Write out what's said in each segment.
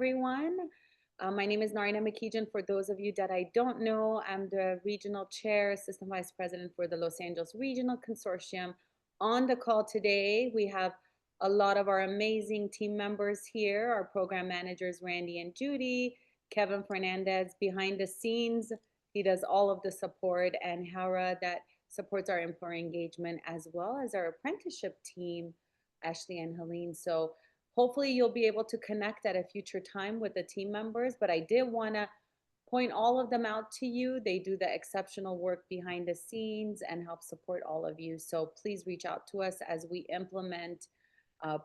everyone. My name is Narina McKeejan. For those of you that I don't know, I'm the Regional Chair, Assistant Vice President for the Los Angeles Regional Consortium. On the call today, we have a lot of our amazing team members here, our program managers, Randy and Judy, Kevin Fernandez behind the scenes. He does all of the support, and Hara that supports our employer engagement, as well as our apprenticeship team, Ashley and Helene. So hopefully you'll be able to connect at a future time with the team members, but I did want to point all of them out to you. They do the exceptional work behind the scenes and help support all of you. So please reach out to us as we implement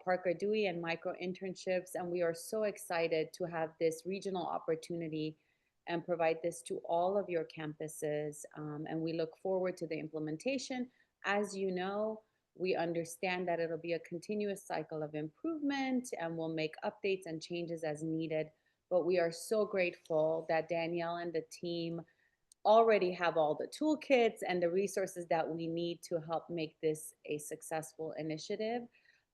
Parker Dewey and micro-internships. And we are so excited to have this regional opportunity and provide this to all of your campuses. And we look forward to the implementation. As you know, we understand that it'll be a continuous cycle of improvement, and we'll make updates and changes as needed. But we are so grateful that Danielle and the team already have all the toolkits and the resources that we need to help make this a successful initiative.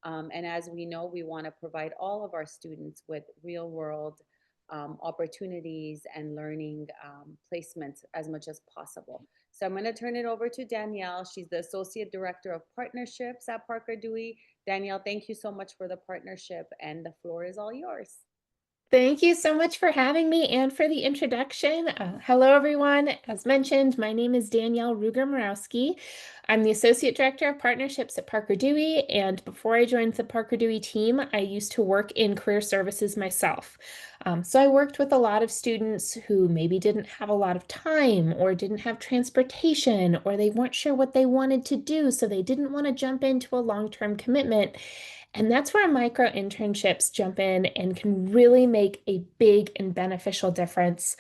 And as we know, we want to provide all of our students with real world opportunities and learning placements as much as possible. So I'm going to turn it over to Danielle. She's the Associate Director of Partnerships at Parker Dewey. Danielle, thank you so much for the partnership, and the floor is all yours. Thank you so much for having me and for the introduction. Hello, everyone. As mentioned, my name is Danielle Ruger-Morowski. I'm the Associate Director of Partnerships at Parker Dewey, and before I joined the Parker Dewey team, I used to work in career services myself. So I worked with a lot of students who maybe didn't have a lot of time or didn't have transportation, or they weren't sure what they wanted to do, so they didn't want to jump into a long-term commitment. And that's where micro internships jump in and can really make a big and beneficial difference.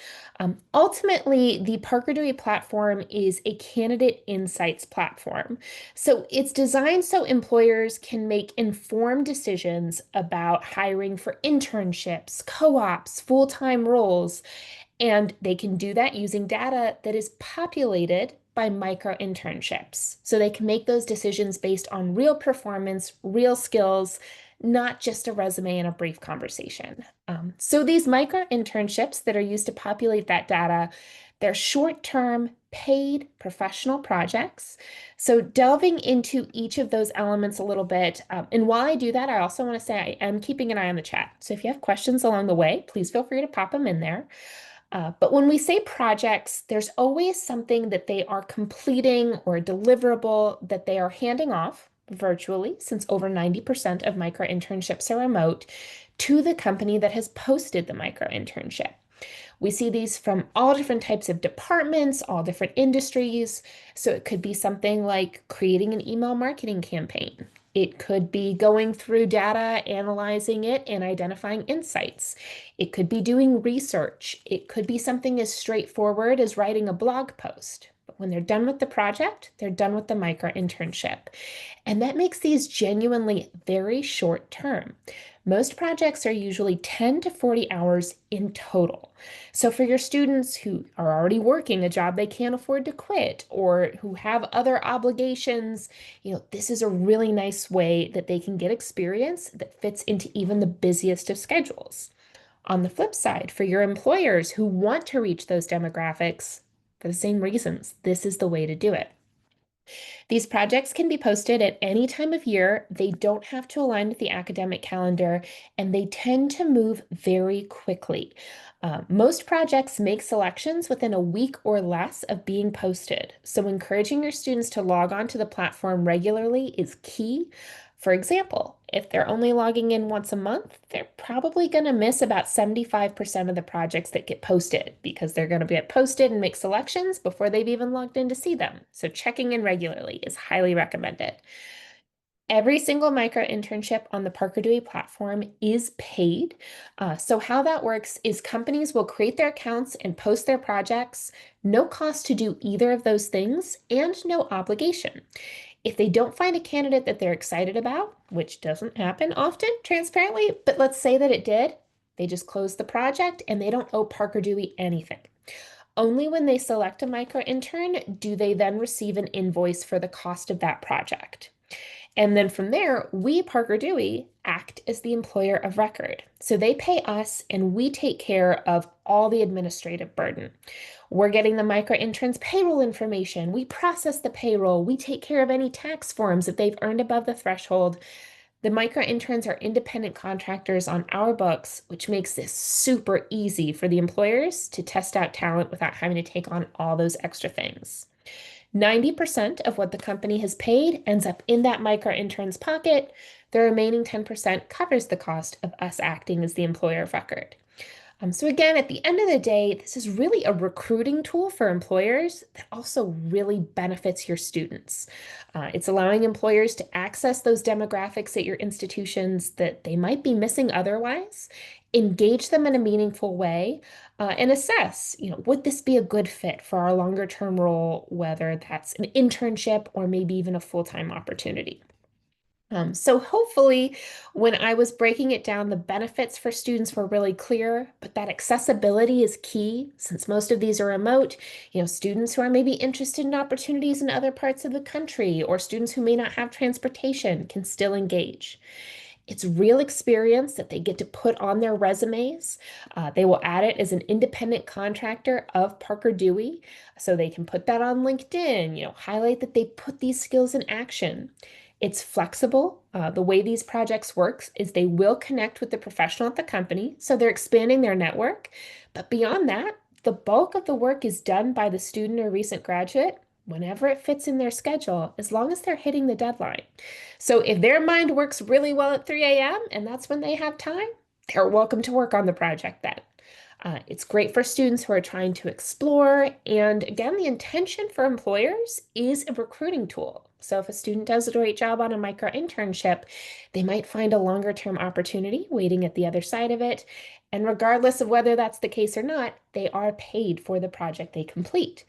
Ultimately, the Parker Dewey platform is a candidate insights platform. So it's designed so employers can make informed decisions about hiring for internships, co-ops, full-time roles, and they can do that using data that is populated by micro internships. So they can make those decisions based on real performance, real skills, not just a resume and a brief conversation. So these micro internships that are used to populate that data, they're short-term paid professional projects. So delving into each of those elements a little bit. And while I do that, I also want to say I am keeping an eye on the chat. So if you have questions along the way, please feel free to pop them in there. But when we say projects, there's always something that they are completing or a deliverable that they are handing off virtually, since over 90% of micro internships are remote, to the company that has posted the micro internship. We see these from all different types of departments, all different industries. So it could be something like creating an email marketing campaign. It could be going through data, analyzing it, and identifying insights. It could be doing research. It could be something as straightforward as writing a blog post. But when they're done with the project, they're done with the micro internship. And that makes these genuinely very short term. Most projects are usually 10 to 40 hours in total. So for your students who are already working a job they can't afford to quit or who have other obligations, this is a really nice way that they can get experience that fits into even the busiest of schedules. On the flip side, for your employers who want to reach those demographics, for the same reasons, this is the way to do it. These projects can be posted at any time of year. They don't have to align with the academic calendar, and they tend to move very quickly. Most projects make selections within a week or less of being posted. So encouraging your students to log on to the platform regularly is key. For example, if they're only logging in once a month, they're probably going to miss about 75% of the projects that get posted because they're going to get posted and make selections before they've even logged in to see them. So checking in regularly is highly recommended. Every single micro internship on the Parker Dewey platform is paid. So how that works is companies will create their accounts and post their projects, no cost to do either of those things, and no obligation. If they don't find a candidate that they're excited about, which doesn't happen often, transparently, but let's say that it did, they just close the project and they don't owe Parker Dewey anything. Only when they select a micro intern do they then receive an invoice for the cost of that project. And then from there, we, Parker Dewey, act as the employer of record. So they pay us and we take care of all the administrative burden. We're getting the micro interns payroll information. We process the payroll. We take care of any tax forms if they've earned above the threshold. The micro interns are independent contractors on our books, which makes this super easy for the employers to test out talent without having to take on all those extra things. 90% of what the company has paid ends up in that micro intern's pocket. The remaining 10% covers the cost of us acting as the employer of record. So again, at the end of the day, this is really a recruiting tool for employers that also really benefits your students. It's allowing employers to access those demographics at your institutions that they might be missing otherwise, engage them in a meaningful way, and assess, would this be a good fit for our longer term role, whether that's an internship or maybe even a full-time opportunity. So hopefully when I was breaking it down, the benefits for students were really clear, but that accessibility is key since most of these are remote. Students who are maybe interested in opportunities in other parts of the country or students who may not have transportation can still engage. It's real experience that they get to put on their resumes. They will add it as an independent contractor of Parker Dewey, so they can put that on LinkedIn, highlight that they put these skills in action. It's flexible. The way these projects work is they will connect with the professional at the company, so they're expanding their network. But beyond that, the bulk of the work is done by the student or recent graduate whenever it fits in their schedule, as long as they're hitting the deadline. So if their mind works really well at 3 a.m. and that's when they have time, they're welcome to work on the project then. It's great for students who are trying to explore. And again, the intention for employers is a recruiting tool. So if a student does a great job on a micro internship, they might find a longer term opportunity waiting at the other side of it. And regardless of whether that's the case or not, they are paid for the project they complete.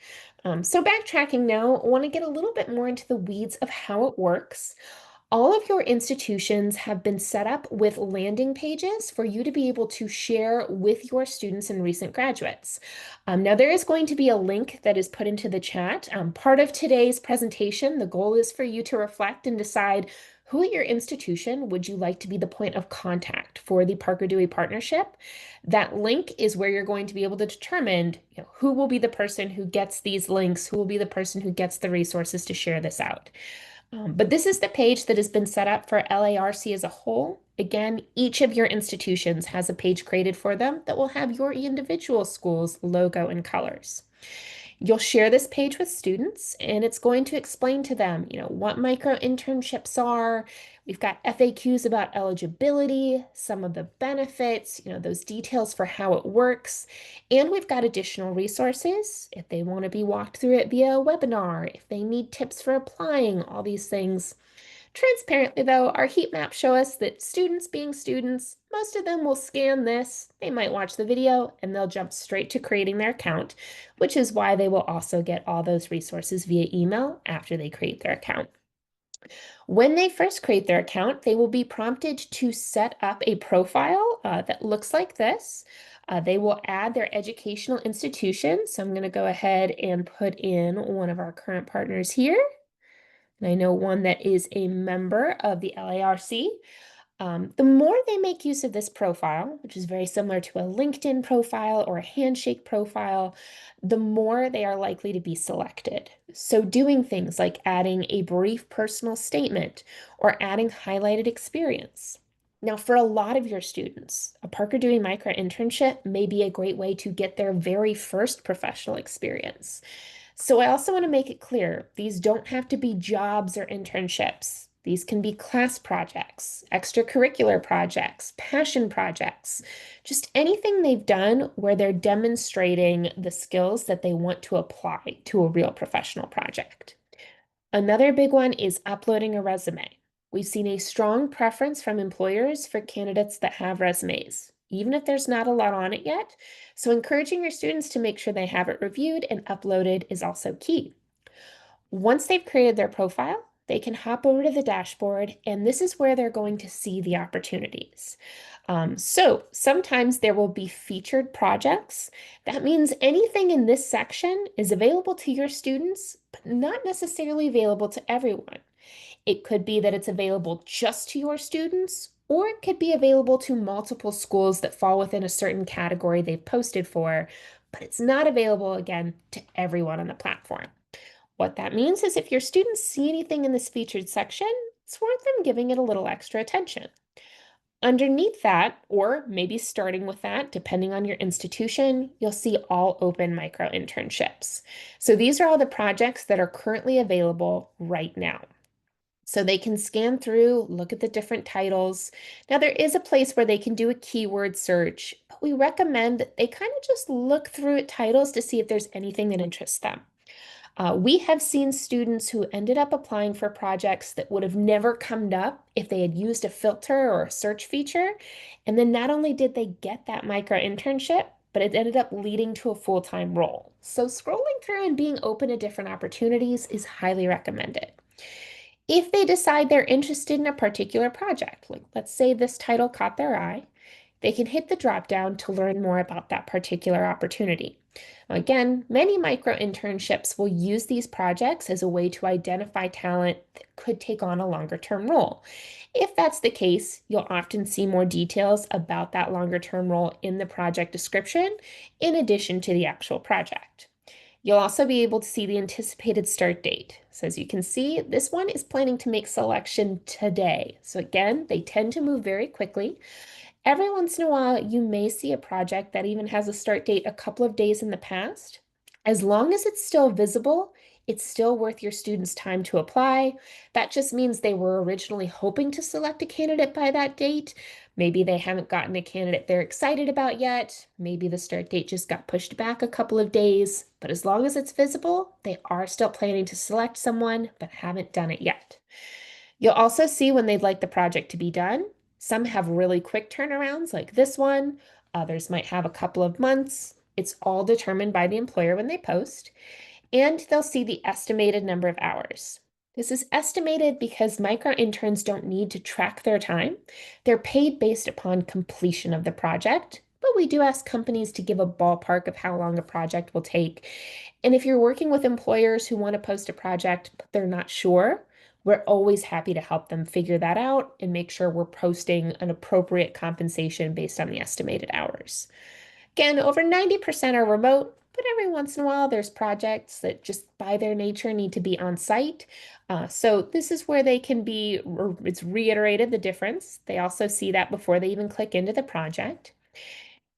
So backtracking now, I want to get a little bit more into the weeds of how it works. All of your institutions have been set up with landing pages for you to be able to share with your students and recent graduates. Now, there is going to be a link that is put into the chat. Part of today's presentation, the goal is for you to reflect and decide who at your institution would you like to be the point of contact for the Parker Dewey partnership. That link is where you're going to be able to determine who will be the person who gets these links, who will be the person who gets the resources to share this out. But this is the page that has been set up for LARC as a whole. Again, each of your institutions has a page created for them that will have your individual school's logo and colors. You'll share this page with students and it's going to explain to them, what micro internships are. We've got FAQs about eligibility, some of the benefits, those details for how it works. And we've got additional resources if they want to be walked through it via a webinar, if they need tips for applying, all these things. Transparently, though, our heat maps show us that students being students, most of them will scan this, they might watch the video, and they'll jump straight to creating their account, which is why they will also get all those resources via email after they create their account. When they first create their account, they will be prompted to set up a profile that looks like this. They will add their educational institution. So I'm going to go ahead and put in one of our current partners here. And I know one that is a member of the LARC. The more they make use of this profile, which is very similar to a LinkedIn profile or a Handshake profile, the more they are likely to be selected. So doing things like adding a brief personal statement or adding highlighted experience. Now, for a lot of your students, a Parker Dewey micro internship may be a great way to get their very first professional experience. So I also want to make it clear, these don't have to be jobs or internships. These can be class projects, extracurricular projects, passion projects, just anything they've done where they're demonstrating the skills that they want to apply to a real professional project. Another big one is uploading a resume. We've seen a strong preference from employers for candidates that have resumes, even if there's not a lot on it yet. So encouraging your students to make sure they have it reviewed and uploaded is also key. Once they've created their profile, they can hop over to the dashboard, and this is where they're going to see the opportunities. So sometimes there will be featured projects. That means anything in this section is available to your students, but not necessarily available to everyone. It could be that it's available just to your students, or it could be available to multiple schools that fall within a certain category they've posted for, but it's not available again to everyone on the platform. What that means is if your students see anything in this featured section, it's worth them giving it a little extra attention. Underneath that, or maybe starting with that, depending on your institution, you'll see all open micro internships. So these are all the projects that are currently available right now. So they can scan through, look at the different titles. Now, there is a place where they can do a keyword search, but we recommend that they kind of just look through at titles to see if there's anything that interests them. We have seen students who ended up applying for projects that would have never come up if they had used a filter or a search feature. And then not only did they get that micro internship, but it ended up leading to a full-time role. So scrolling through and being open to different opportunities is highly recommended. If they decide they're interested in a particular project, like let's say this title caught their eye, they can hit the drop down to learn more about that particular opportunity. Again, many micro internships will use these projects as a way to identify talent that could take on a longer term role. If that's the case, you'll often see more details about that longer term role in the project description, in addition to the actual project. You'll also be able to see the anticipated start date. So as you can see, this one is planning to make selection today. So again, they tend to move very quickly. Every once in a while, you may see a project that even has a start date a couple of days in the past. As long as it's still visible, it's still worth your students' time to apply. That just means they were originally hoping to select a candidate by that date. Maybe they haven't gotten a candidate they're excited about yet. Maybe the start date just got pushed back a couple of days. But as long as it's visible, they are still planning to select someone, but haven't done it yet. You'll also see when they'd like the project to be done. Some have really quick turnarounds like this one. Others might have a couple of months. It's all determined by the employer when they post. And they'll see the estimated number of hours. This is estimated because micro interns don't need to track their time. They're paid based upon completion of the project, but we do ask companies to give a ballpark of how long a project will take. And if you're working with employers who want to post a project, but they're not sure, we're always happy to help them figure that out and make sure we're posting an appropriate compensation based on the estimated hours. Again, over 90% are remote, but every once in a while there's projects that just by their nature need to be on site. So this is where they can be, it's reiterated the difference. They also see that before they even click into the project.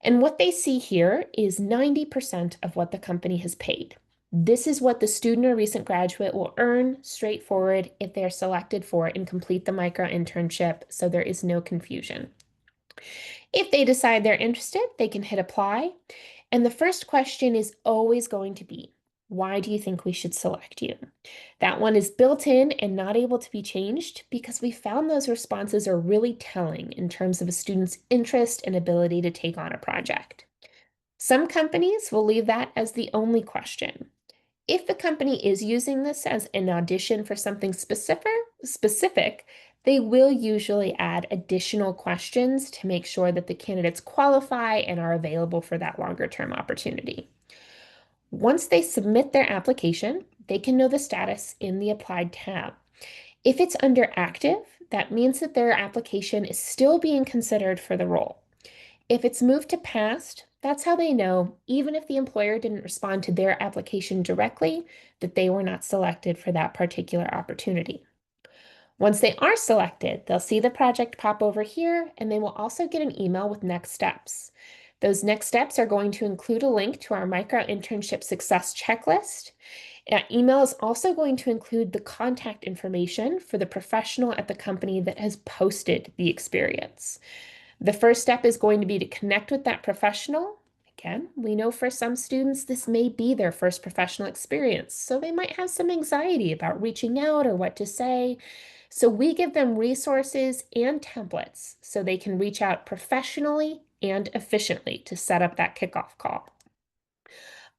And what they see here is 90% of what the company has paid. This is what the student or recent graduate will earn straightforward if they're selected for and complete the micro internship, so there is no confusion. If they decide they're interested, they can hit apply. And the first question is always going to be, why do you think we should select you? That one is built in and not able to be changed because we found those responses are really telling in terms of a student's interest and ability to take on a project. Some companies will leave that as the only question. If the company is using this as an audition for something specific, they will usually add additional questions to make sure that the candidates qualify and are available for that longer term opportunity. Once they submit their application, they can know the status in the Applied tab. If it's under active, that means that their application is still being considered for the role. If it's moved to past, that's how they know, even if the employer didn't respond to their application directly, that they were not selected for that particular opportunity. Once they are selected, they'll see the project pop over here, and they will also get an email with next steps. Those next steps are going to include a link to our micro internship success checklist. That email is also going to include the contact information for the professional at the company that has posted the experience. The first step is going to be to connect with that professional. Again, we know for some students this may be their first professional experience, so they might have some anxiety about reaching out or what to say. So we give them resources and templates so they can reach out professionally and efficiently to set up that kickoff call.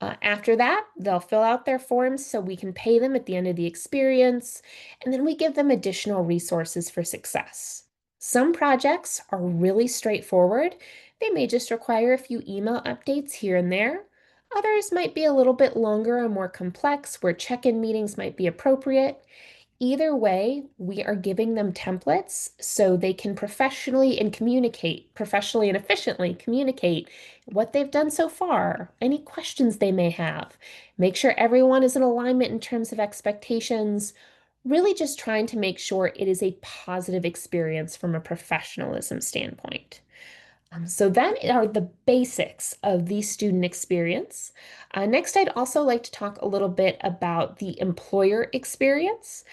After that, they'll fill out their forms so we can pay them at the end of the experience, and then we give them additional resources for success. Some projects are really straightforward. They may just require a few email updates here and there. Others might be a little bit longer or more complex, where check-in meetings might be appropriate. either way, we are giving them templates so they can professionally and efficiently communicate what they've done so far, any questions they may have, make sure everyone is in alignment in terms of expectations, really just trying to make sure it is a positive experience from a professionalism standpoint. So that are the basics of the student experience. Next, I'd also like to talk a little bit about the employer experience.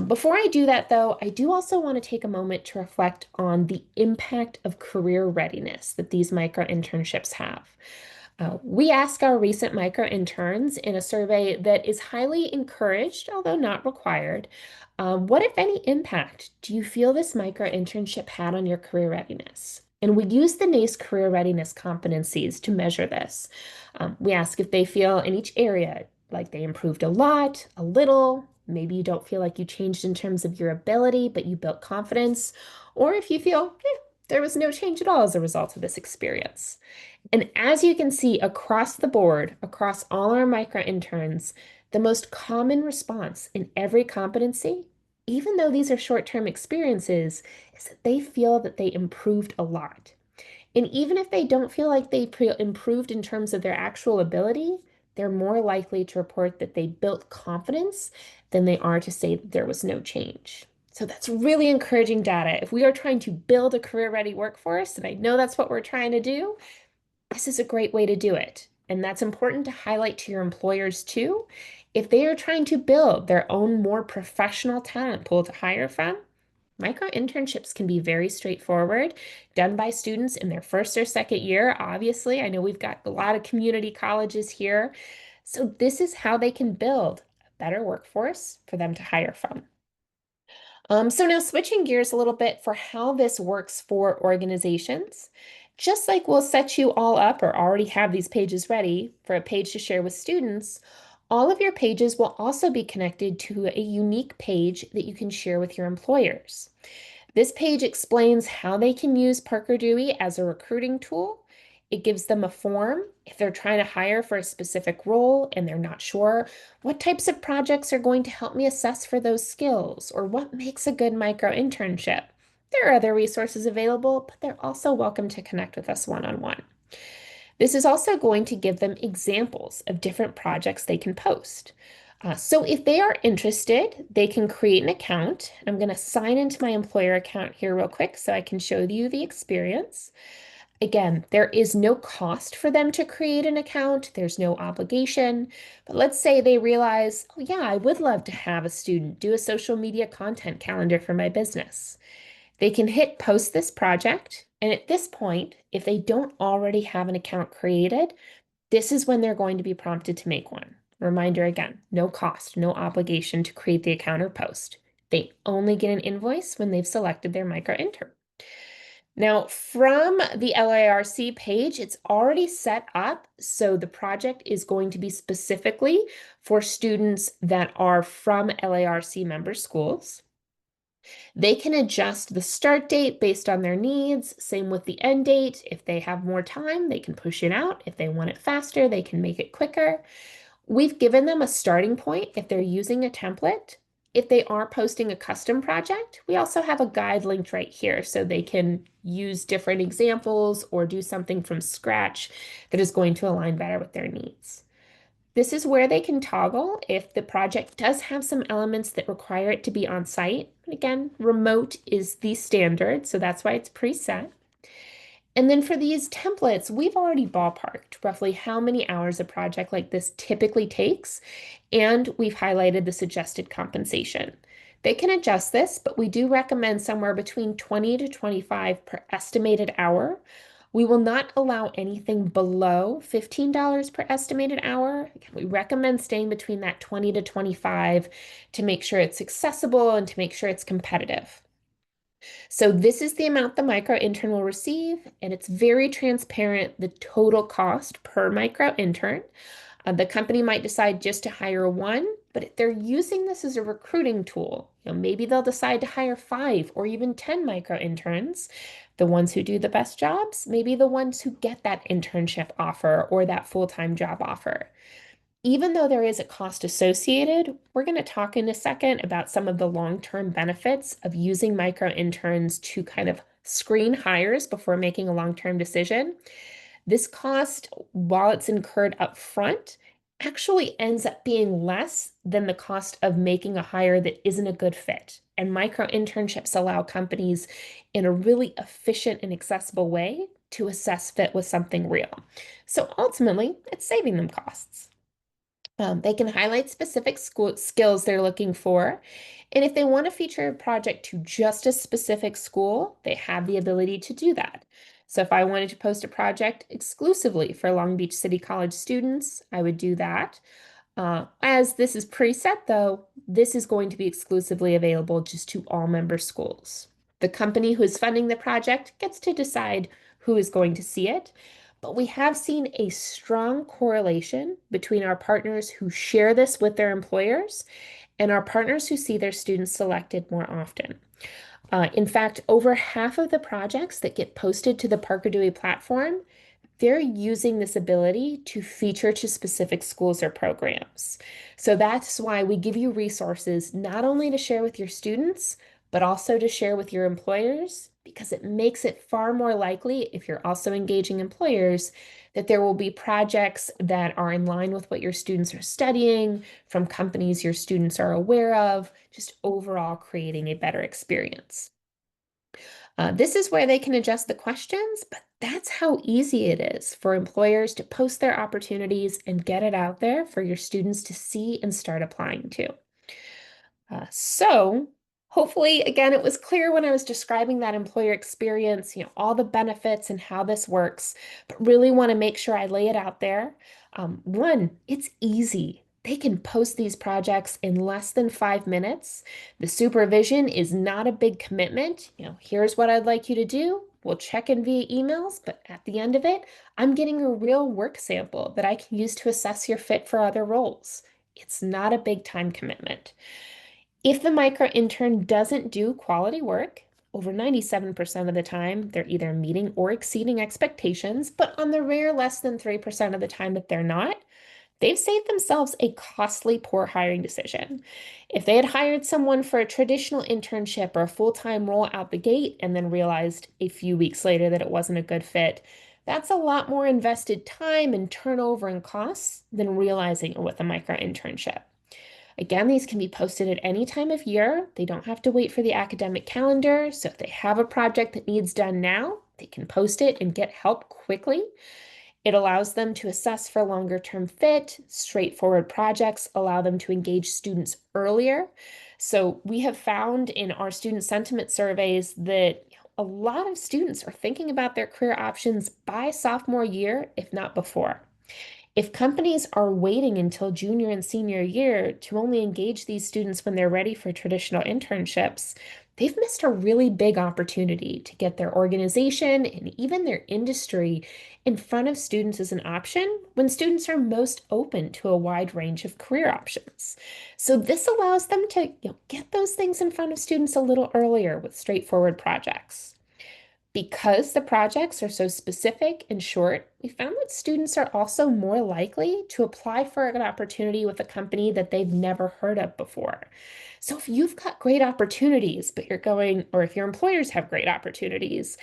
Before I do that, though, I do also want to take a moment to reflect on the impact of career readiness that these micro internships have. We ask our recent micro interns in a survey that is highly encouraged, although not required, what, if any, impact do you feel this micro internship had on your career readiness? And we use the NACE career readiness competencies to measure this. We ask if they feel in each area like they improved a lot, a little, maybe you don't feel like you changed in terms of your ability, but you built confidence, or if you feel there was no change at all as a result of this experience. And as you can see across the board, across all our micro interns, the most common response in every competency, even though these are short-term experiences, is that they feel that they improved a lot. And even if they don't feel like they improved in terms of their actual ability, they're more likely to report that they built confidence than they are to say that there was no change. So that's really encouraging data. If we are trying to build a career-ready workforce, and I know that's what we're trying to do, this is a great way to do it. And that's important to highlight to your employers too. If they are trying to build their own more professional talent pool to hire from, micro internships can be very straightforward, done by students in their first or second year. Obviously, I know we've got a lot of community colleges here. So this is how they can build a better workforce for them to hire from. So now switching gears a little bit for how this works for organizations. Just like we'll set you all up or already have these pages ready for a page to share with students, all of your pages will also be connected to a unique page that you can share with your employers. This page explains how they can use Parker Dewey as a recruiting tool. It gives them a form if they're trying to hire for a specific role and they're not sure what types of projects are going to help me assess for those skills or what makes a good micro internship. There are other resources available, but they're also welcome to connect with us one-on-one. This is also going to give them examples of different projects they can post. So if they are interested, they can create an account. I'm going to sign into my employer account here real quick so I can show you the experience. Again, there is no cost for them to create an account. There's no obligation. But let's say they realize, oh yeah, I would love to have a student do a social media content calendar for my business. They can hit post this project. And at this point, if they don't already have an account created, this is when they're going to be prompted to make one. Reminder again, no cost, no obligation to create the account or post. They only get an invoice when they've selected their micro intern. Now, from the LARC page, it's already set up, so the project is going to be specifically for students that are from LARC member schools. They can adjust the start date based on their needs, same with the end date. If they have more time, they can push it out. If they want it faster, they can make it quicker. We've given them a starting point if they're using a template. If they are posting a custom project, we also have a guide linked right here so they can use different examples or do something from scratch that is going to align better with their needs. This is where they can toggle if the project does have some elements that require it to be on site. Again, remote is the standard, so that's why it's preset. And then for these templates, we've already ballparked roughly how many hours a project like this typically takes, and we've highlighted the suggested compensation. They can adjust this, but we do recommend somewhere between 20 to 25 per estimated hour. We will not allow anything below $15 per estimated hour. Again, we recommend staying between that 20 to 25 to make sure it's accessible and to make sure it's competitive. So this is the amount the micro intern will receive, and it's very transparent, the total cost per micro intern. The company might decide just to hire one, but if they're using this as a recruiting tool, maybe they'll decide to hire 5 or even 10 micro interns. The ones who do the best jobs, maybe the ones who get that internship offer or that full-time job offer. Even though there is a cost associated, we're going to talk in a second about some of the long-term benefits of using micro interns to kind of screen hires before making a long-term decision. This cost, while it's incurred up front, actually ends up being less than the cost of making a hire that isn't a good fit. And micro internships allow companies in a really efficient and accessible way to assess fit with something real. So ultimately, it's saving them costs. They can highlight specific skills they're looking for. And if they want to feature a project to just a specific school, they have the ability to do that. So if I wanted to post a project exclusively for Long Beach City College students, I would do that. As this is preset, though, this is going to be exclusively available just to all member schools. The company who is funding the project gets to decide who is going to see it, but we have seen a strong correlation between our partners who share this with their employers and our partners who see their students selected more often. In fact, over half of the projects that get posted to the Parker Dewey platform, they're using this ability to feature to specific schools or programs. So that's why we give you resources not only to share with your students, but also to share with your employers, because it makes it far more likely, if you're also engaging employers, that there will be projects that are in line with what your students are studying from companies your students are aware of, just overall creating a better experience. This is where they can adjust the questions, but that's how easy it is for employers to post their opportunities and get it out there for your students to see and start applying to. So hopefully, again, it was clear when I was describing that employer experience, all the benefits and how this works, but really want to make sure I lay it out there. One, it's easy. They can post these projects in less than 5 minutes. The supervision is not a big commitment. Here's what I'd like you to do. We'll check in via emails, but at the end of it, I'm getting a real work sample that I can use to assess your fit for other roles. It's not a big time commitment. If the micro intern doesn't do quality work, over 97% of the time, they're either meeting or exceeding expectations, but on the rare less than 3% of the time that they're not, they've saved themselves a costly poor hiring decision. If they had hired someone for a traditional internship or a full-time role out the gate and then realized a few weeks later that it wasn't a good fit, that's a lot more invested time and turnover and costs than realizing it with a micro internship. Again, these can be posted at any time of year. They don't have to wait for the academic calendar. So if they have a project that needs done now, they can post it and get help quickly. It allows them to assess for longer term fit. Straightforward projects allow them to engage students earlier. So we have found in our student sentiment surveys that a lot of students are thinking about their career options by sophomore year, if not before. If companies are waiting until junior and senior year to only engage these students when they're ready for traditional internships, they've missed a really big opportunity to get their organization and even their industry in front of students as an option when students are most open to a wide range of career options. So this allows them to get those things in front of students a little earlier with straightforward projects. Because the projects are so specific and short, we found that students are also more likely to apply for an opportunity with a company that they've never heard of before. So if you've got great opportunities, but you're going, or if your employers have great opportunities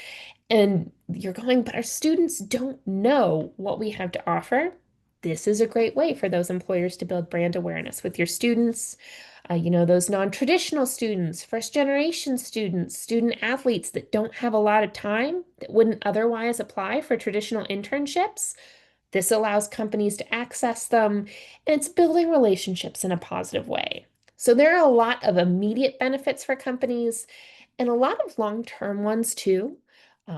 and you're going, but our students don't know what we have to offer, this is a great way for those employers to build brand awareness with your students. Those non-traditional students, first generation students, student athletes that don't have a lot of time that wouldn't otherwise apply for traditional internships. This allows companies to access them, and it's building relationships in a positive way. So there are a lot of immediate benefits for companies and a lot of long-term ones too.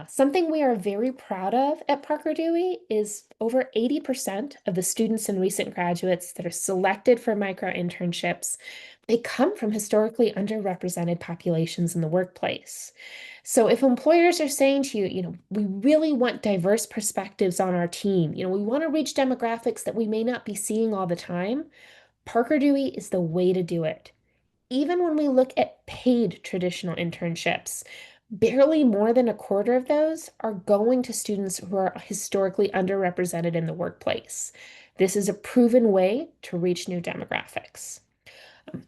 Something we are very proud of at Parker Dewey is over 80% of the students and recent graduates that are selected for micro internships, they come from historically underrepresented populations in the workplace. So if employers are saying to you, we really want diverse perspectives on our team, we want to reach demographics that we may not be seeing all the time, Parker Dewey is the way to do it. Even when we look at paid traditional internships, barely more than a quarter of those are going to students who are historically underrepresented in the workplace. This is a proven way to reach new demographics.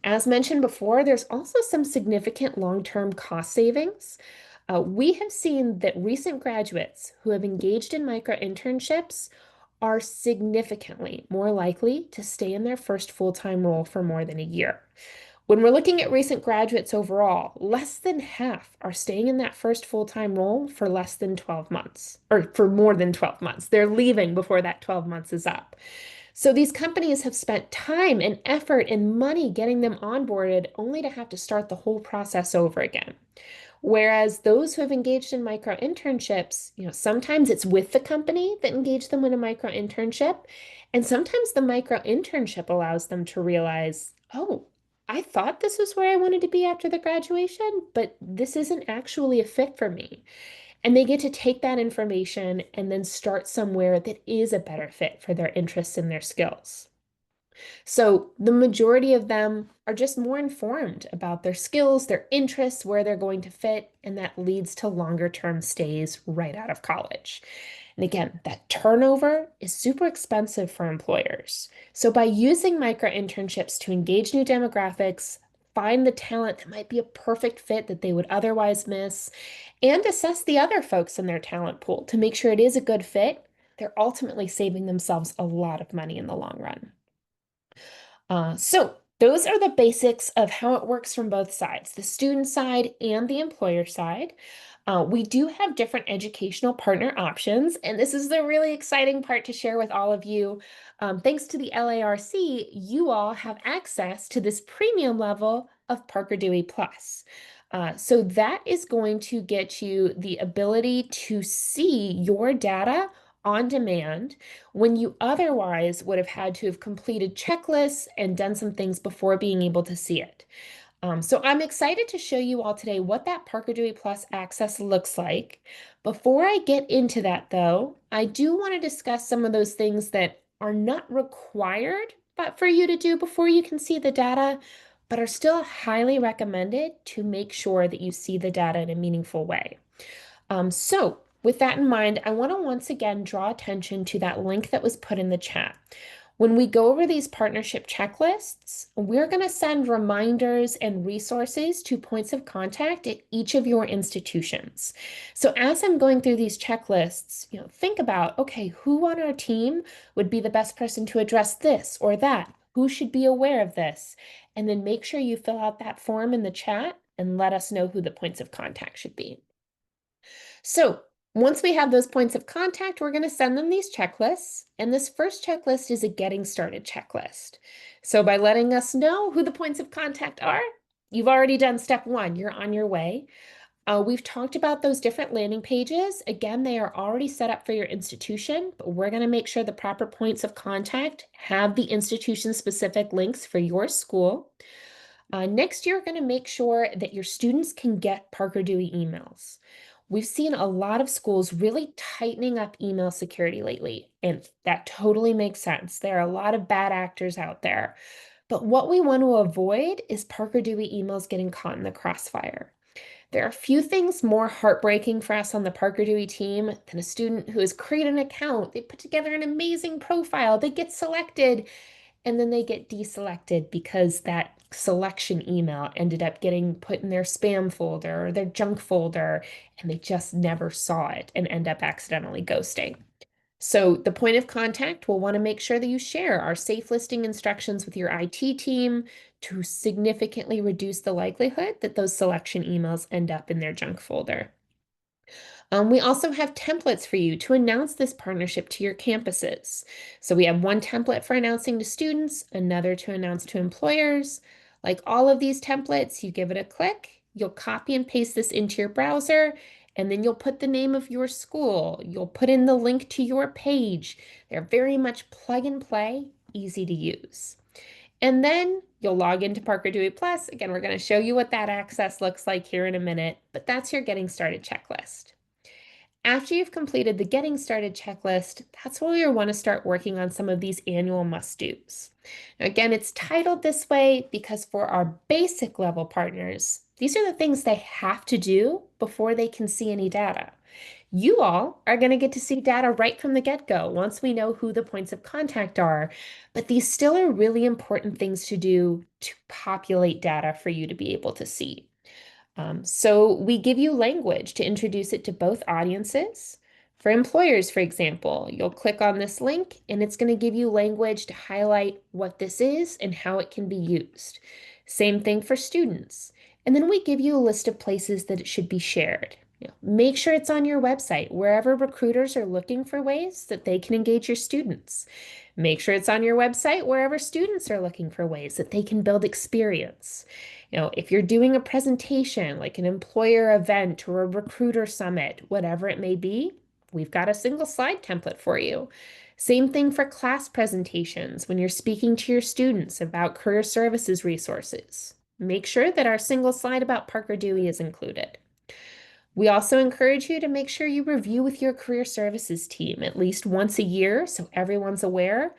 As mentioned before, there's also some significant long-term cost savings. We have seen that recent graduates who have engaged in micro-internships are significantly more likely to stay in their first full-time role for more than a year. When we're looking at recent graduates overall, less than half are staying in that first full-time role for less than 12 months, or for more than 12 months. They're leaving before that 12 months is up. So these companies have spent time and effort and money getting them onboarded only to have to start the whole process over again. Whereas those who have engaged in micro internships, sometimes it's with the company that engaged them in a micro internship, and sometimes the micro internship allows them to realize, oh, I thought this was where I wanted to be after the graduation, but this isn't actually a fit for me. And they get to take that information and then start somewhere that is a better fit for their interests and their skills. So the majority of them are just more informed about their skills, their interests, where they're going to fit, and that leads to longer term stays right out of college. And again, that turnover is super expensive for employers. So by using micro internships to engage new demographics, find the talent that might be a perfect fit that they would otherwise miss, and assess the other folks in their talent pool to make sure it is a good fit, they're ultimately saving themselves a lot of money in the long run. So those are the basics of how it works from both sides, the student side and the employer side. We do have different educational partner options, and this is the really exciting part to share with all of you. Thanks to the LARC, you all have access to this premium level of Parker Dewey Plus. So that is going to get you the ability to see your data on demand when you otherwise would have had to have completed checklists and done some things before being able to see it. So I'm excited to show you all today what that Parker Dewey Plus access looks like. Before I get into that though, I do want to discuss some of those things that are not required but for you to do before you can see the data, but are still highly recommended to make sure that you see the data in a meaningful way. So with that in mind, I want to once again draw attention to that link that was put in the chat. When we go over these partnership checklists, we're going to send reminders and resources to points of contact at each of your institutions. So as I'm going through these checklists, think about, okay, who on our team would be the best person to address this or that? Who should be aware of this? And then make sure you fill out that form in the chat and let us know who the points of contact should be. So once we have those points of contact, we're going to send them these checklists. And this first checklist is a getting started checklist. So by letting us know who the points of contact are, you've already done step one. You're on your way. We've talked about those different landing pages. Again, they are already set up for your institution, but we're going to make sure the proper points of contact have the institution-specific links for your school. Next, you're going to make sure that your students can get Parker Dewey emails. We've seen a lot of schools really tightening up email security lately, and that totally makes sense. There are a lot of bad actors out there. But what we want to avoid is Parker Dewey emails getting caught in the crossfire. There are a few things more heartbreaking for us on the Parker Dewey team than a student who has created an account. They put together an amazing profile, they get selected, and then they get deselected because that selection email ended up getting put in their spam folder or their junk folder, and they just never saw it and end up accidentally ghosting. So the point of contact will want to make sure that you share our safe listing instructions with your IT team to significantly reduce the likelihood that those selection emails end up in their junk folder. We also have templates for you to announce this partnership to your campuses. So we have one template for announcing to students, another to announce to employers. Like all of these templates, you give it a click, you'll copy and paste this into your browser, and then you'll put the name of your school. You'll put in the link to your page. They're very much plug and play, easy to use. And then you'll log into Parker Dewey Plus. Again, we're going to show you what that access looks like here in a minute, but that's your getting started checklist. After you've completed the Getting Started checklist, that's where you'll want to start working on some of these annual must-dos. Now, again, it's titled this way because for our basic level partners, these are the things they have to do before they can see any data. You all are going to get to see data right from the get-go once we know who the points of contact are. But these still are really important things to do to populate data for you to be able to see. So we give you language to introduce it to both audiences. For employers, for example, you'll click on this link and it's going to give you language to highlight what this is and how it can be used. Same thing for students. And then we give you a list of places that it should be shared. Make sure it's on your website, wherever recruiters are looking for ways that they can engage your students. Make sure it's on your website, wherever students are looking for ways that they can build experience. If you're doing a presentation like an employer event or a recruiter summit, whatever it may be, we've got a single slide template for you. Same thing for class presentations when you're speaking to your students about career services resources. Make sure that our single slide about Parker Dewey is included. We also encourage you to make sure you review with your career services team at least once a year so everyone's aware.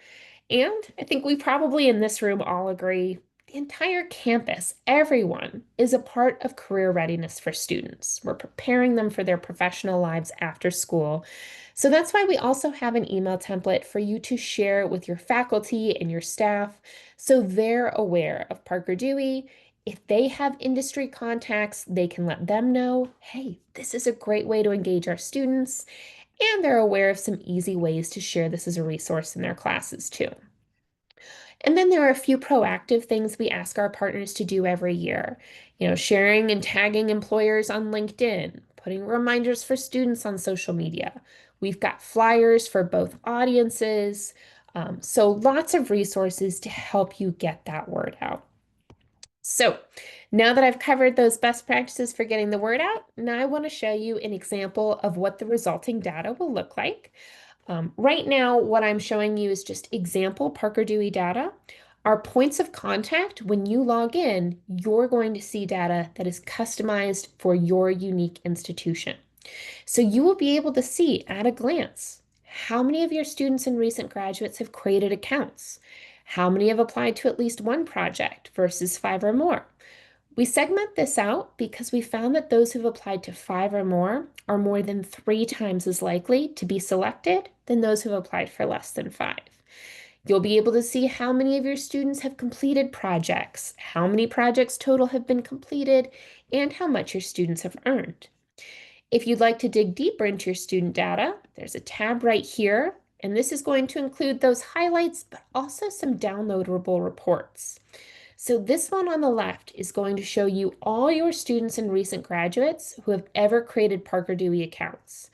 And I think we probably in this room all agree the entire campus, everyone, is a part of career readiness for students. We're preparing them for their professional lives after school. So that's why we also have an email template for you to share with your faculty and your staff so they're aware of Parker Dewey. If they have industry contacts, they can let them know, hey, this is a great way to engage our students, and they're aware of some easy ways to share this as a resource in their classes too. And then there are a few proactive things we ask our partners to do every year. Sharing and tagging employers on LinkedIn, putting reminders for students on social media. We've got flyers for both audiences. So lots of resources to help you get that word out. So now that I've covered those best practices for getting the word out, now I want to show you an example of what the resulting data will look like. Right now, what I'm showing you is just example Parker Dewey data. Our points of contact, when you log in, you're going to see data that is customized for your unique institution. So you will be able to see at a glance how many of your students and recent graduates have created accounts, how many have applied to at least one project versus 5 or more. We segment this out because we found that those who've applied to 5 or more than 3 times as likely to be selected than those who've applied for less than 5. You'll be able to see how many of your students have completed projects, how many projects total have been completed, and how much your students have earned. If you'd like to dig deeper into your student data, there's a tab right here, and this is going to include those highlights, but also some downloadable reports. So this one on the left is going to show you all your students and recent graduates who have ever created Parker Dewey accounts.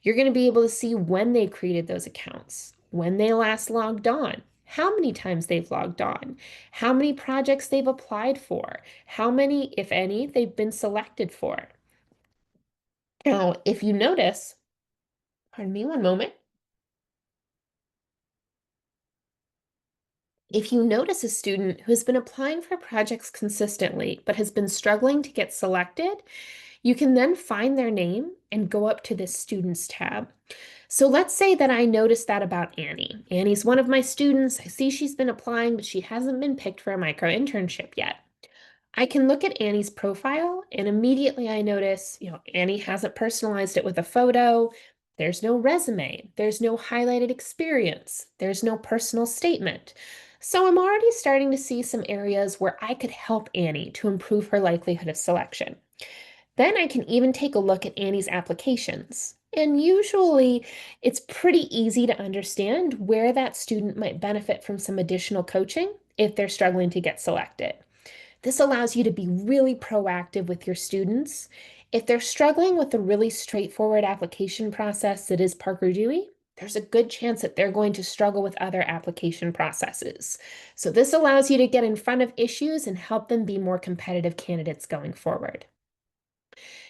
You're going to be able to see when they created those accounts, when they last logged on, how many times they've logged on, how many projects they've applied for, how many, if any, they've been selected for. Now, if you notice, pardon me one moment. If you notice a student who has been applying for projects consistently but has been struggling to get selected, you can then find their name and go up to this Students tab. So let's say that I noticed that about Annie. Annie's one of my students. I see she's been applying, but she hasn't been picked for a micro-internship yet. I can look at Annie's profile and immediately I notice, Annie hasn't personalized it with a photo. There's no resume. There's no highlighted experience. There's no personal statement. So I'm already starting to see some areas where I could help Annie to improve her likelihood of selection. Then I can even take a look at Annie's applications. And usually it's pretty easy to understand where that student might benefit from some additional coaching if they're struggling to get selected. This allows you to be really proactive with your students. If they're struggling with the really straightforward application process that is Parker Dewey, there's a good chance that they're going to struggle with other application processes. So this allows you to get in front of issues and help them be more competitive candidates going forward.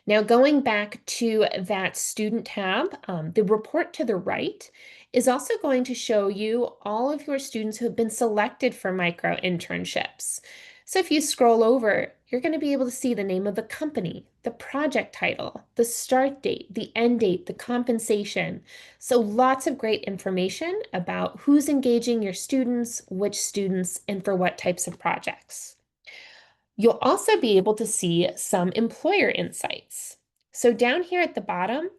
Now, going back to that student tab, the report to the right is also going to show you all of your students who have been selected for micro-internships. So if you scroll over, you're going to be able to see the name of the company, the project title, the start date, the end date, the compensation. So lots of great information about who's engaging your students, which students, and for what types of projects. You'll also be able to see some employer insights. So down here at the bottom,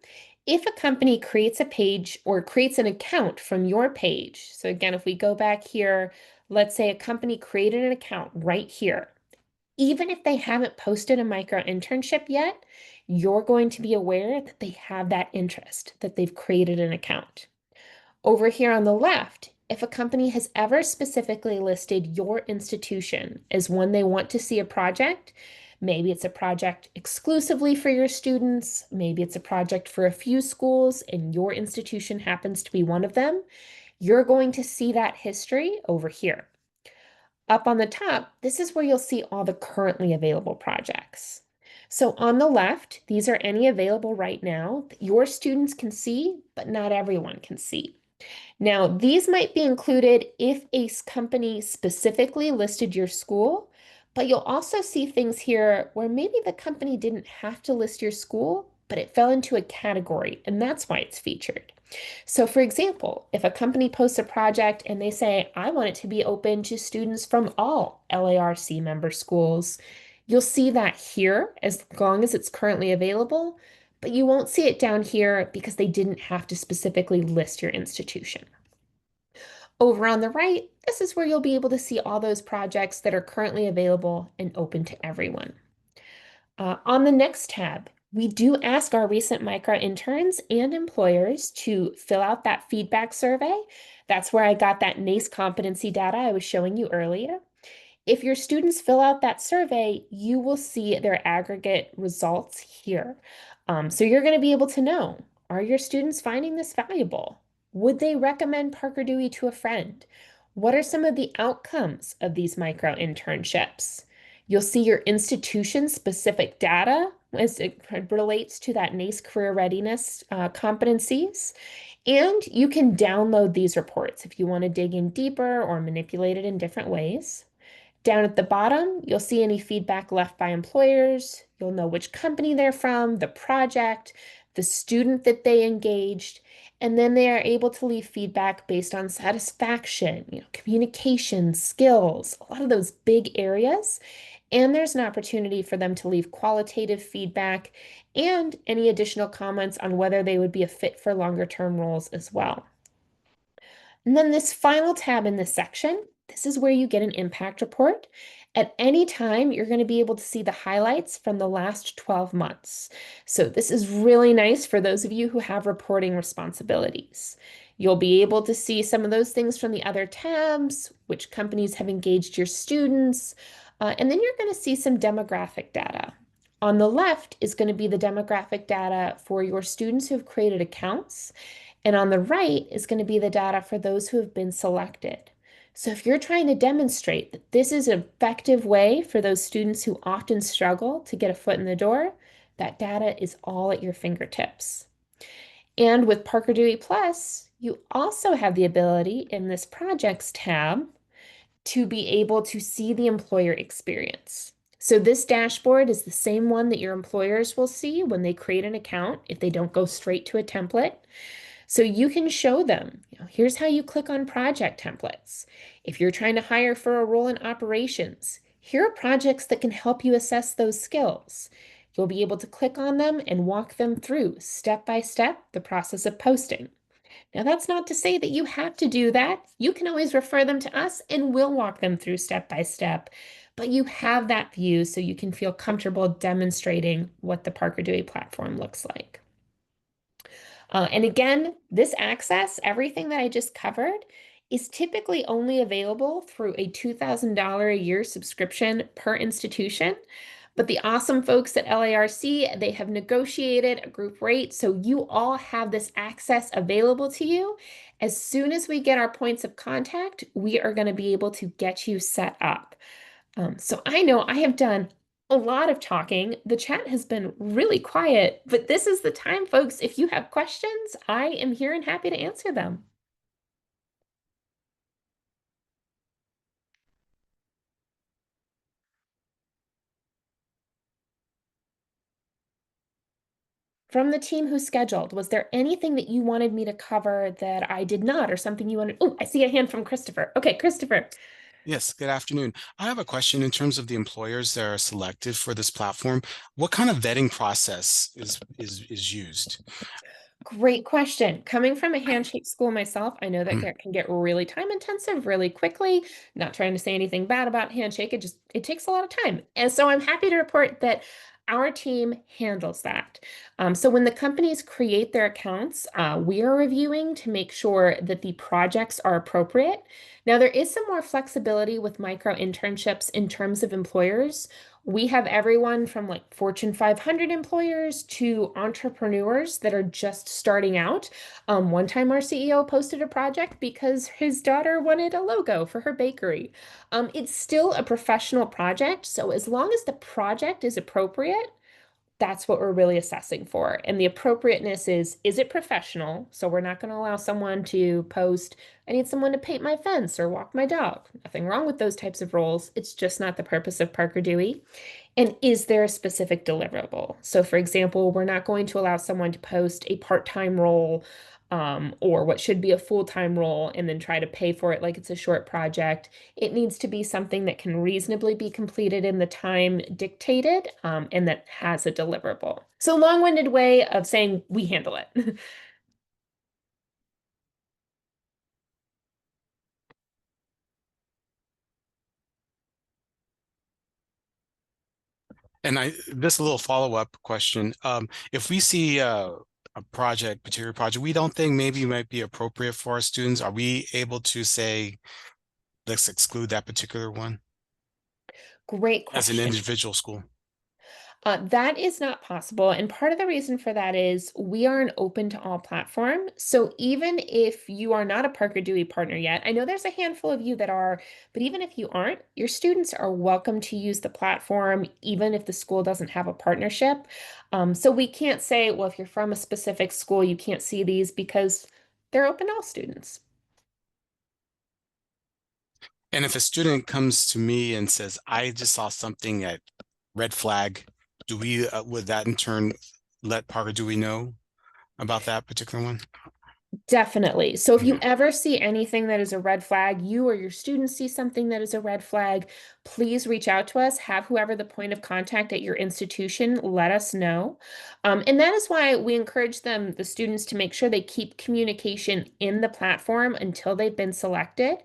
If a company creates a page or creates an account from your page, so again, if we go back here, let's say a company created an account right here. Even if they haven't posted a micro-internship yet, you're going to be aware that they have that interest, that they've created an account. Over here on the left, if a company has ever specifically listed your institution as one they want to see a project, maybe it's a project exclusively for your students, maybe it's a project for a few schools, and your institution happens to be one of them, you're going to see that history over here. Up on the top, this is where you'll see all the currently available projects. So on the left, these are any available right now that your students can see, but not everyone can see. Now, these might be included if a company specifically listed your school, but you'll also see things here where maybe the company didn't have to list your school, but it fell into a category, and that's why it's featured. So, for example, if a company posts a project and they say, I want it to be open to students from all LARC member schools, you'll see that here as long as it's currently available, but you won't see it down here because they didn't have to specifically list your institution. Over on the right, this is where you'll be able to see all those projects that are currently available and open to everyone. On the next tab, we do ask our recent micro interns and employers to fill out that feedback survey. That's where I got that NACE competency data I was showing you earlier. If your students fill out that survey, you will see their aggregate results here. So you're going to be able to know, are your students finding this valuable? Would they recommend Parker Dewey to a friend? What are some of the outcomes of these micro internships? You'll see your institution specific data as it relates to that NACE career readiness competencies. And you can download these reports if you want to dig in deeper or manipulate it in different ways. Down at the bottom, you'll see any feedback left by employers. You'll know which company they're from, the project, the student that they engaged, and then they are able to leave feedback based on satisfaction, communication, skills, a lot of those big areas. And there's an opportunity for them to leave qualitative feedback and any additional comments on whether they would be a fit for longer term roles as well. And then this final tab in this section, this is where you get an impact report. At any time, you're going to be able to see the highlights from the last 12 months. So this is really nice for those of you who have reporting responsibilities. You'll be able to see some of those things from the other tabs, which companies have engaged your students, and then you're going to see some demographic data. On the left is going to be the demographic data for your students who have created accounts. And on the right is going to be the data for those who have been selected. So if you're trying to demonstrate that this is an effective way for those students who often struggle to get a foot in the door, that data is all at your fingertips. And with Parker Dewey Plus, you also have the ability in this projects tab to be able to see the employer experience. So this dashboard is the same one that your employers will see when they create an account if they don't go straight to a template. So you can show them, here's how you click on project templates. If you're trying to hire for a role in operations, here are projects that can help you assess those skills. You'll be able to click on them and walk them through step by step the process of posting. Now, that's not to say that you have to do that. You can always refer them to us and we'll walk them through step by step. But you have that view so you can feel comfortable demonstrating what the Parker Dewey platform looks like. And again, this access, everything that I just covered, is typically only available through a $2,000 a year subscription per institution. But the awesome folks at LARC, they have negotiated a group rate, so you all have this access available to you. As soon as we get our points of contact, we are going to be able to get you set up. So I know I have done a lot of talking. The chat has been really quiet, but this is the time, folks. If you have questions, I am here and happy to answer them. From the team who scheduled, was there anything that you wanted me to cover that I did not, or something you wanted? Oh, I see a hand from Christopher. Okay, Christopher. Yes, good afternoon. I have a question in terms of the employers that are selected for this platform. What kind of vetting process is used? Great question. Coming from a handshake school myself, I know that can get really time intensive really quickly. Not trying to say anything bad about handshake. It takes a lot of time. And so I'm happy to report that our team handles that. So when the companies create their accounts, we are reviewing to make sure that the projects are appropriate. Now, there is some more flexibility with micro internships in terms of employers. We have everyone from like Fortune 500 employers to entrepreneurs that are just starting out. One time, our CEO posted a project because his daughter wanted a logo for her bakery. It's still a professional project, so as long as the project is appropriate, that's what we're really assessing for. And the appropriateness is it professional? So we're not going to allow someone to post, I need someone to paint my fence or walk my dog. Nothing wrong with those types of roles. It's just not the purpose of Parker Dewey. And is there a specific deliverable? So, for example, we're not going to allow someone to post a part-time role or what should be a full-time role and then try to pay for it like it's a short project. It needs to be something that can reasonably be completed in the time dictated and that has a deliverable. So, long-winded way of saying we handle it. And this a little follow-up question. If we see a project, particular project, we don't think maybe it might be appropriate for our students, are we able to say, let's exclude that particular one Great as an question. individual school? That is not possible. And part of the reason for that is we are an open to all platform. So even if you are not a Parker Dewey partner yet, I know there's a handful of you that are, but even if you aren't, your students are welcome to use the platform, even if the school doesn't have a partnership. So we can't say, well, if you're from a specific school, you can't see these because they're open to all students. And if a student comes to me and says, I just saw something at red flag, do we, would that in turn let Parker Dewey know about that particular one? Definitely. So if you Mhm. ever see anything that is a red flag, you or your students see something that is a red flag, please reach out to us. Have whoever the point of contact at your institution let us know. And that is why we encourage them, the students, to make sure they keep communication in the platform until they've been selected.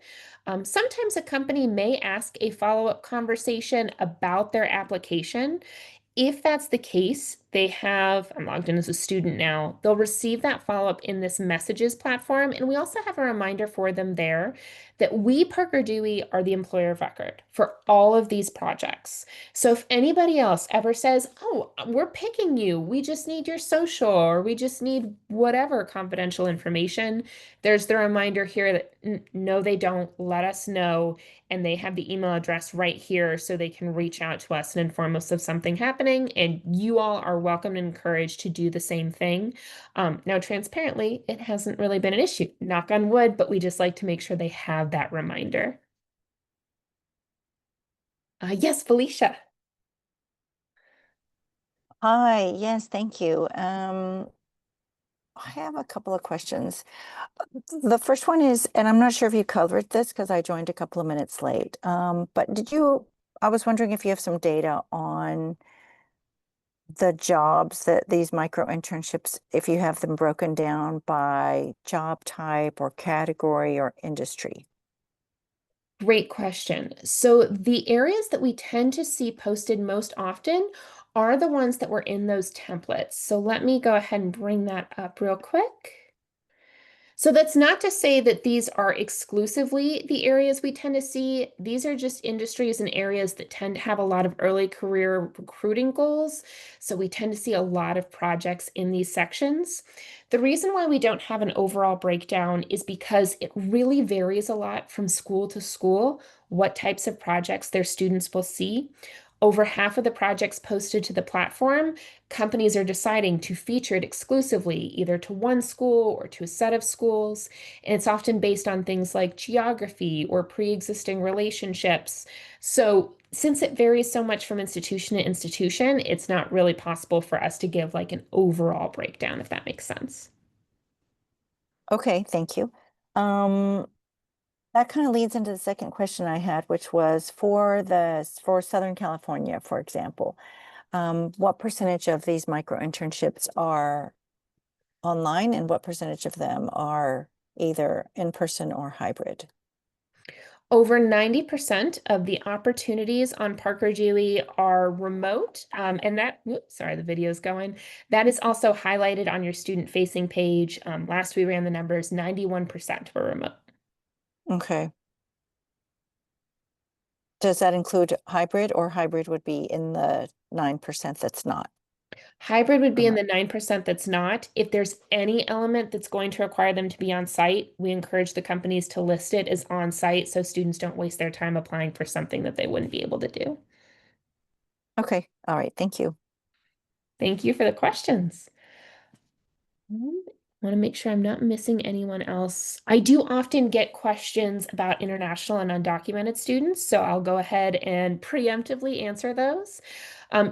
Sometimes a company may ask a follow-up conversation about their application. If that's the case, I'm logged in as a student now, they'll receive that follow-up in this messages platform. And we also have a reminder for them there that we, Parker Dewey, are the employer of record for all of these projects. So if anybody else ever says, oh, we're picking you, we just need your social, or we just need whatever confidential information, there's the reminder here that no, they don't, let us know. And they have the email address right here so they can reach out to us and inform us of something happening. And you all are welcome and encouraged to do the same thing. Now, transparently, it hasn't really been an issue, knock on wood, but we just like to make sure they have that reminder. Yes, Felicia. Hi, yes, thank you. I have a couple of questions. The first one is, and I'm not sure if you covered this because I joined a couple of minutes late, but I was wondering if you have some data on the jobs that these micro internships, if you have them broken down by job type or category or industry. Great question. So the areas that we tend to see posted most often are the ones that were in those templates. So let me go ahead and bring that up real quick. So that's not to say that these are exclusively the areas we tend to see. These are just industries and areas that tend to have a lot of early career recruiting goals. So we tend to see a lot of projects in these sections. The reason why we don't have an overall breakdown is because it really varies a lot from school to school, what types of projects their students will see. Over half of the projects posted to the platform, companies are deciding to feature it exclusively, either to one school or to a set of schools. And it's often based on things like geography or pre-existing relationships. So since it varies so much from institution to institution, it's not really possible for us to give like an overall breakdown, if that makes sense. Okay, thank you. That kind of leads into the second question I had, which was for Southern California, for example. What percentage of these micro internships are online, and what percentage of them are either in person or hybrid? Over 90% of the opportunities on Parker Dewey are remote. And that, whoops, sorry, the video's going. That is also highlighted on your student-facing page. Last we ran the numbers, 91% were remote. Okay. Does that include hybrid, or hybrid would be in the 9% that's not? Hybrid would be in remote? the 9% that's not. If there's any element that's going to require them to be on site, we encourage the companies to list it as on site so students don't waste their time applying for something that they wouldn't be able to do. Okay, all right, thank you. Thank you for the questions. Want to make sure I'm not missing anyone else. I do often get questions about international and undocumented students, so I'll go ahead and preemptively answer those.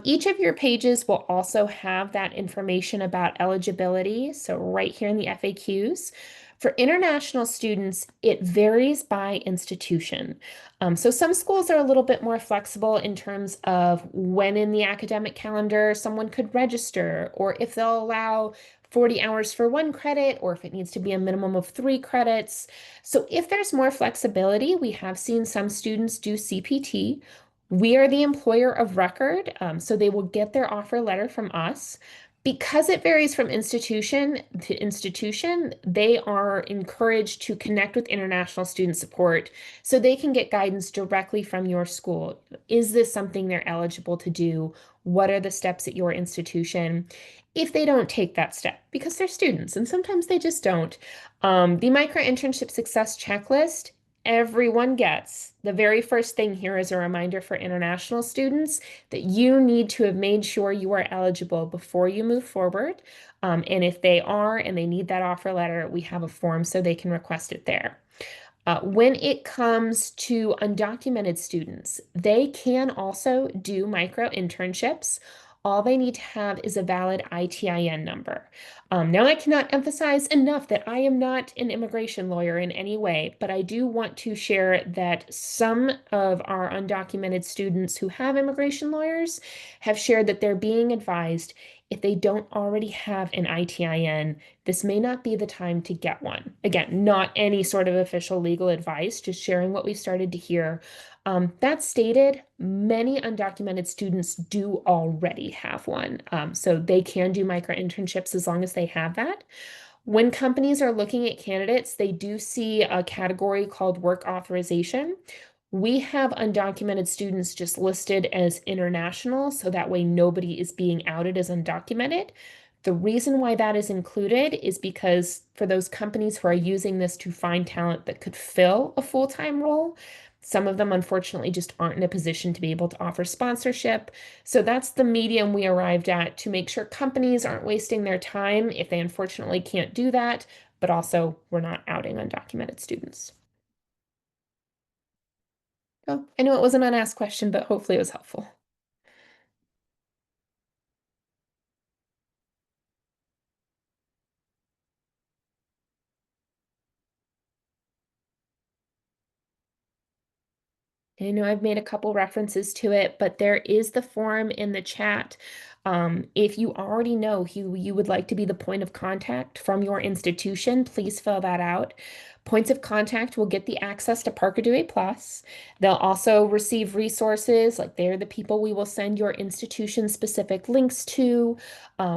Each of your pages will also have that information about eligibility, so right here in the FAQs. For international students, it varies by institution. So some schools are a little bit more flexible in terms of when in the academic calendar someone could register, or if they'll allow 40 hours for 1 credit, or if it needs to be a minimum of 3 credits. So if there's more flexibility, we have seen some students do CPT. We are the employer of record, so they will get their offer letter from us. Because it varies from institution to institution, they are encouraged to connect with international student support so they can get guidance directly from your school. Is this something they're eligible to do? What are the steps at your institution? If they don't take that step, because they're students and sometimes they just don't, the micro-internship success checklist, everyone gets. The very first thing here is a reminder for international students that you need to have made sure you are eligible before you move forward. And if they are and they need that offer letter, we have a form so they can request it there. When it comes to undocumented students, they can also do micro-internships. All they need to have is a valid ITIN number. Now, I cannot emphasize enough that I am not an immigration lawyer in any way, but I do want to share that some of our undocumented students who have immigration lawyers have shared that they're being advised if they don't already have an ITIN, this may not be the time to get one. Again, not any sort of official legal advice, just sharing what we started to hear. That stated, many undocumented students do already have one. So they can do micro-internships as long as they have that. When companies are looking at candidates, they do see a category called work authorization. We have undocumented students just listed as international, so that way nobody is being outed as undocumented. The reason why that is included is because for those companies who are using this to find talent that could fill a full-time role, some of them unfortunately just aren't in a position to be able to offer sponsorship. So that's the medium we arrived at to make sure companies aren't wasting their time if they unfortunately can't do that, but also we're not outing undocumented students. Oh, I know it was an unasked question, but hopefully it was helpful. I know I've made a couple references to it, but there is the form in the chat. If you already know who you would like to be the point of contact from your institution, please fill that out. Points of contact will get the access to Parker Dewey Plus. They'll also receive resources, like they're the people we will send your institution specific links to.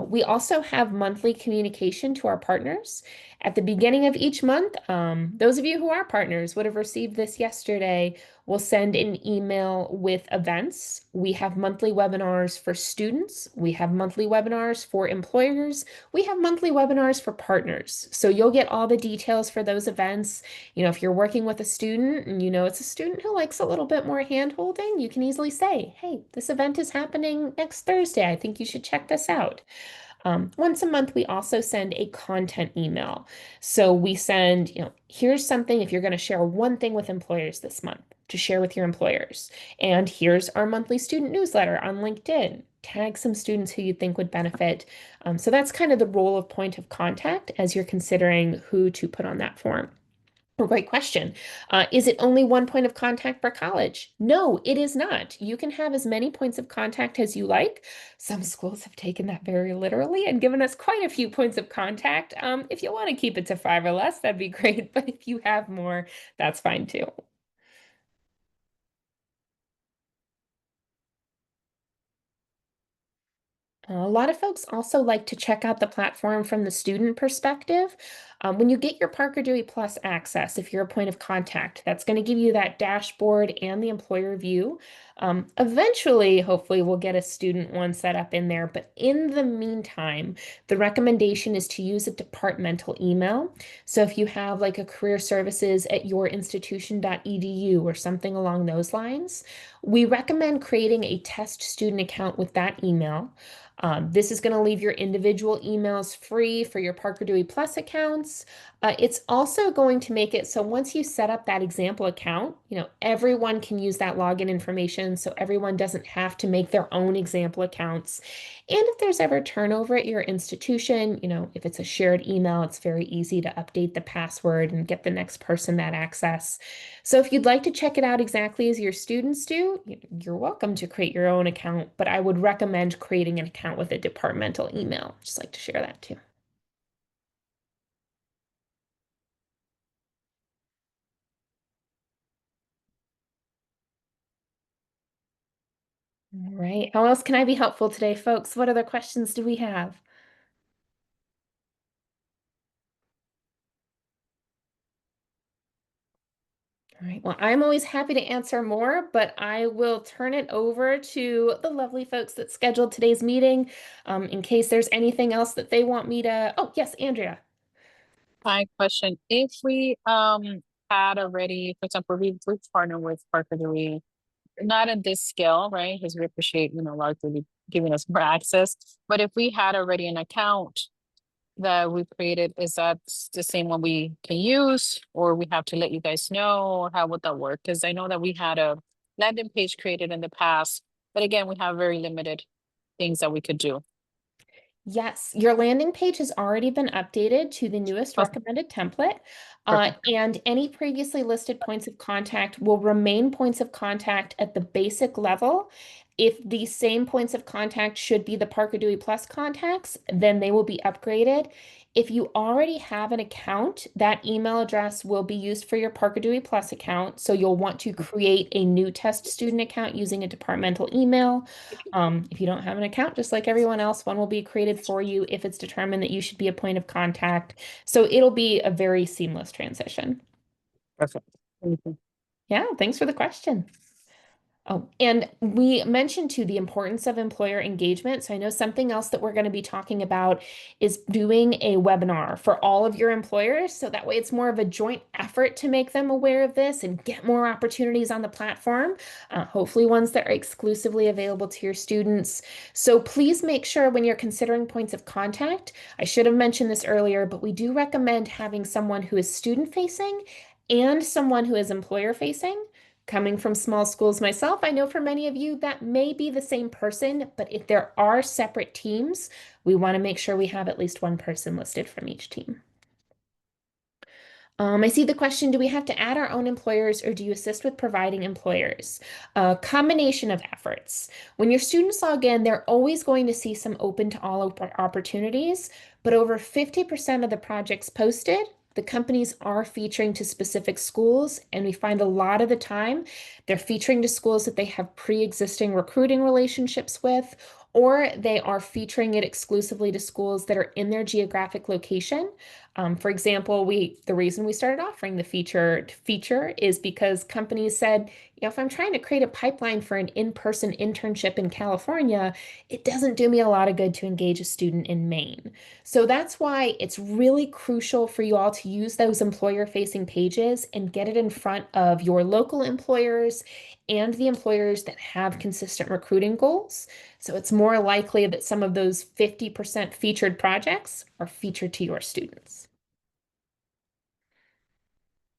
We also have monthly communication to our partners. At the beginning of each month, those of you who are partners would have received this yesterday. We'll send an email with events. We have monthly webinars for students. We have monthly webinars for employers. We have monthly webinars for partners. So you'll get all the details for those events. You know, if you're working with a student and you know it's a student who likes a little bit more hand-holding, you can easily say, hey, this event is happening next Thursday. I think you should check this out. Once a month, we also send a content email. So we send, here's something if you're going to share one thing with employers this month to share with your employers. And here's our monthly student newsletter on LinkedIn. Tag some students who you think would benefit. So that's kind of the role of point of contact as you're considering who to put on that form. Great question. Is it only one point of contact per college? No, it is not. You can have as many points of contact as you like. Some schools have taken that very literally and given us quite a few points of contact. If you want to keep it to 5 or less, that'd be great. But if you have more, that's fine too. A lot of folks also like to check out the platform from the student perspective. When you get your Parker Dewey Plus access, if you're a point of contact, that's going to give you that dashboard and the employer view. Eventually, hopefully, we'll get a student one set up in there. But in the meantime, the recommendation is to use a departmental email. So if you have like a career services at yourinstitution.edu or something along those lines, we recommend creating a test student account with that email. This is going to leave your individual emails free for your Parker Dewey Plus accounts. It's also going to make it so once you set up that example account, everyone can use that login information, so everyone doesn't have to make their own example accounts. And if there's ever turnover at your institution, if it's a shared email, it's very easy to update the password and get the next person that access. So if you'd like to check it out exactly as your students do, you're welcome to create your own account, but I would recommend creating an account with a departmental email. Just like to share that too. All right. How else can I be helpful today, folks? What other questions do we have? All right. Well, I'm always happy to answer more, but I will turn it over to the lovely folks that scheduled today's meeting in case there's anything else that they want me to. Oh, yes, Andrea. My question, if we had already, for example, we partnered with Parker Dewey, not at this scale, right? Because we appreciate, largely giving us more access. But if we had already an account that we created, is that the same one we can use, or we have to let you guys know, or how would that work? Because I know that we had a landing page created in the past, but again, we have very limited things that we could do. Yes, your landing page has already been updated to the newest Okay. recommended template, Perfect. and any previously listed points of contact will remain points of contact at the basic level. If these same points of contact should be the Parker Dewey Plus contacts, then they will be upgraded. If you already have an account, that email address will be used for your Parker Dewey Plus account. So you'll want to create a new test student account using a departmental email. If you don't have an account, just like everyone else, one will be created for you if it's determined that you should be a point of contact. So it'll be a very seamless transition. Perfect. Thank you. Yeah, thanks for the question. Oh, and we mentioned too the importance of employer engagement. So I know something else that we're going to be talking about is doing a webinar for all of your employers. So that way it's more of a joint effort to make them aware of this and get more opportunities on the platform, hopefully ones that are exclusively available to your students. So please make sure when you're considering points of contact, I should have mentioned this earlier, but we do recommend having someone who is student facing and someone who is employer facing. Coming from small schools myself, I know for many of you that may be the same person, but if there are separate teams, we want to make sure we have at least one person listed from each team. I see the question, do we have to add our own employers or do you assist with providing employers? A combination of efforts. When your students log in, they're always going to see some open to all opportunities, but over 50% of the projects posted, the companies are featuring to specific schools, and we find a lot of the time they're featuring to schools that they have pre-existing recruiting relationships with, or they are featuring it exclusively to schools that are in their geographic location. For example, the reason we started offering the feature is because companies said, if I'm trying to create a pipeline for an in-person internship in California, it doesn't do me a lot of good to engage a student in Maine. So that's why it's really crucial for you all to use those employer-facing pages and get it in front of your local employers and the employers that have consistent recruiting goals. So it's more likely that some of those 50% featured projects are featured to your students.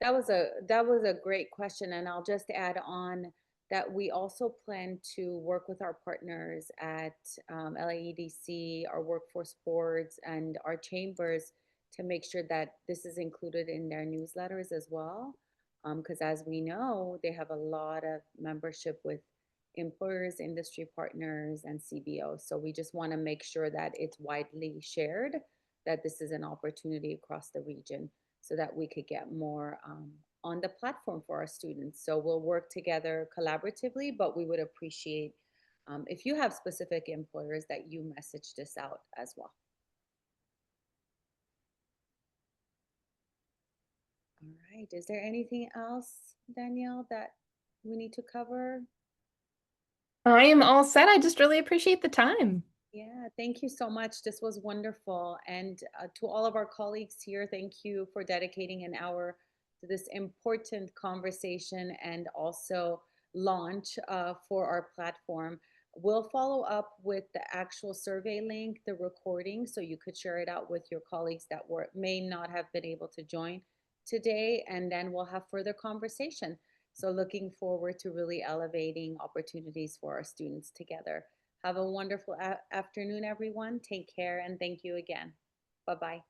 That was a great question, and I'll just add on that we also plan to work with our partners at LAEDC, our workforce boards, and our chambers to make sure that this is included in their newsletters as well. Because as we know, they have a lot of membership with employers, industry partners, and CBOs. So we just want to make sure that it's widely shared, that this is an opportunity across the region so that we could get more on the platform for our students. So we'll work together collaboratively, but we would appreciate if you have specific employers that you message this out as well. All right, is there anything else, Danielle, that we need to cover? I am all set. I just really appreciate the time. Yeah, thank you so much. This was wonderful. And to all of our colleagues here, thank you for dedicating an hour to this important conversation and also launch for our platform. We'll follow up with the actual survey link, the recording, so you could share it out with your colleagues that may not have been able to join today, and then we'll have further conversation. So looking forward to really elevating opportunities for our students together. Have a wonderful afternoon, everyone. Take care, and thank you again. Bye-bye.